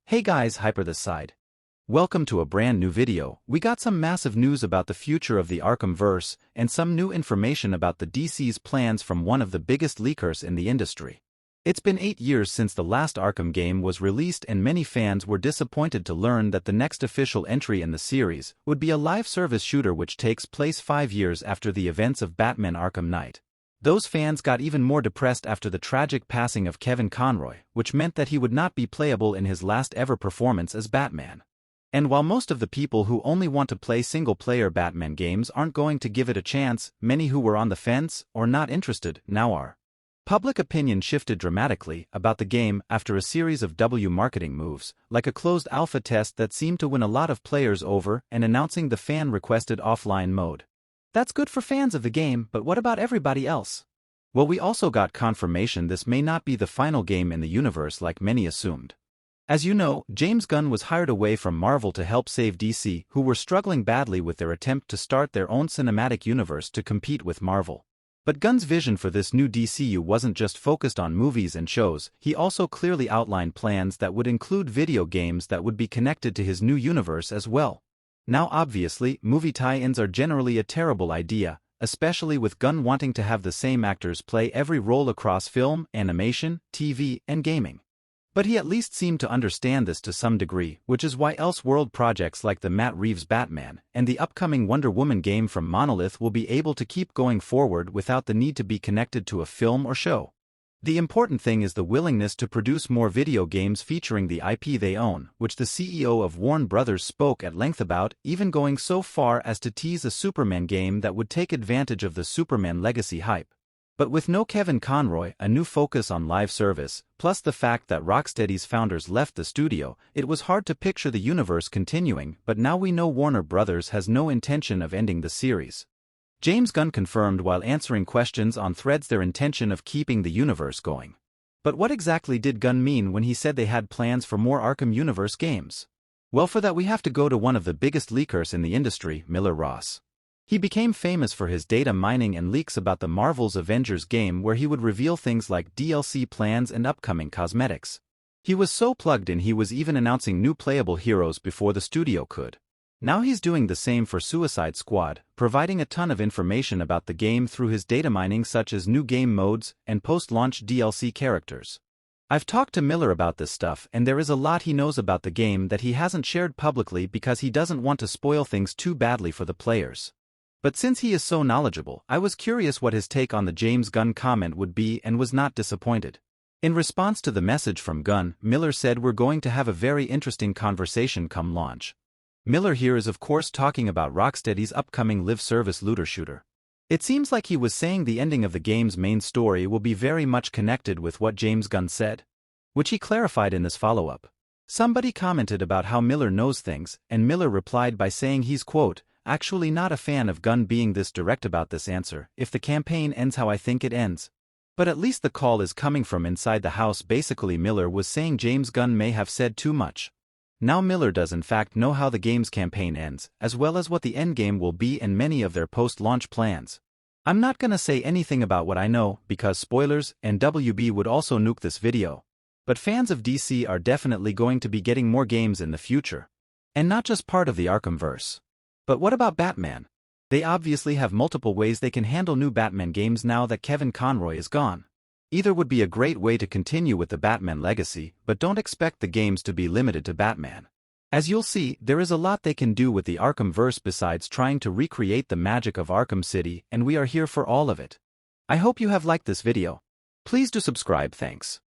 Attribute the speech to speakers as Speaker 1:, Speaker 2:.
Speaker 1: Hey guys, Hyper this side. Welcome to a brand new video. We got some massive news about the future of the Arkhamverse, and some new information about the DC's plans from one of the biggest leakers in the industry. It's been 8 years since the last Arkham game was released, and many fans were disappointed to learn that the next official entry in the series would be a live service shooter which takes place 5 years after the events of Batman Arkham Knight. Those fans got even more depressed after the tragic passing of Kevin Conroy, which meant that he would not be playable in his last ever performance as Batman. And while most of the people who only want to play single-player Batman games aren't going to give it a chance, many who were on the fence or not interested now are. Public opinion shifted dramatically about the game after a series of marketing moves, like a closed alpha test that seemed to win a lot of players over and announcing the fan-requested offline mode. That's good for fans of the game, but what about everybody else? Well, we also got confirmation this may not be the final game in the universe like many assumed. As you know, James Gunn was hired away from Marvel to help save DC, who were struggling badly with their attempt to start their own cinematic universe to compete with Marvel. But Gunn's vision for this new DCU wasn't just focused on movies and shows, he also clearly outlined plans that would include video games that would be connected to his new universe as well. Now obviously, movie tie-ins are generally a terrible idea, especially with Gunn wanting to have the same actors play every role across film, animation, TV, and gaming. But he at least seemed to understand this to some degree, which is why Elseworld projects like the Matt Reeves Batman and the upcoming Wonder Woman game from Monolith will be able to keep going forward without the need to be connected to a film or show. The important thing is the willingness to produce more video games featuring the IP they own, which the CEO of Warner Brothers spoke at length about, even going so far as to tease a Superman game that would take advantage of the Superman legacy hype. But with no Kevin Conroy, a new focus on live service, plus the fact that Rocksteady's founders left the studio, it was hard to picture the universe continuing, but now we know Warner Brothers has no intention of ending the series. James Gunn confirmed while answering questions on Threads their intention of keeping the universe going. But what exactly did Gunn mean when he said they had plans for more Arkham universe games? Well, for that we have to go to one of the biggest leakers in the industry, Miller Ross. He became famous for his data mining and leaks about the Marvel's Avengers game, where he would reveal things like DLC plans and upcoming cosmetics. He was so plugged in he was even announcing new playable heroes before the studio could. Now he's doing the same for Suicide Squad, providing a ton of information about the game through his data mining, such as new game modes and post-launch DLC characters. I've talked to Miller about this stuff, and there is a lot he knows about the game that he hasn't shared publicly because he doesn't want to spoil things too badly for the players. But since he is so knowledgeable, I was curious what his take on the James Gunn comment would be, and was not disappointed. In response to the message from Gunn, Miller said, "We're going to have a very interesting conversation come launch." Miller here is of course talking about Rocksteady's upcoming live service looter shooter. It seems like he was saying the ending of the game's main story will be very much connected with what James Gunn said, which he clarified in this follow-up. Somebody commented about how Miller knows things, and Miller replied by saying he's, quote, "actually not a fan of Gunn being this direct about this answer, if the campaign ends how I think it ends. But at least the call is coming from inside the house." Basically, Miller was saying James Gunn may have said too much. Now Miller does in fact know how the game's campaign ends, as well as what the endgame will be and many of their post-launch plans. I'm not gonna say anything about what I know, because spoilers and WB would also nuke this video. But fans of DC are definitely going to be getting more games in the future. And not just part of the Arkhamverse. But what about Batman? They obviously have multiple ways they can handle new Batman games now that Kevin Conroy is gone. Either would be a great way to continue with the Batman legacy, but don't expect the games to be limited to Batman. As you'll see, there is a lot they can do with the Arkhamverse besides trying to recreate the magic of Arkham City, and we are here for all of it. I hope you have liked this video. Please do subscribe, thanks.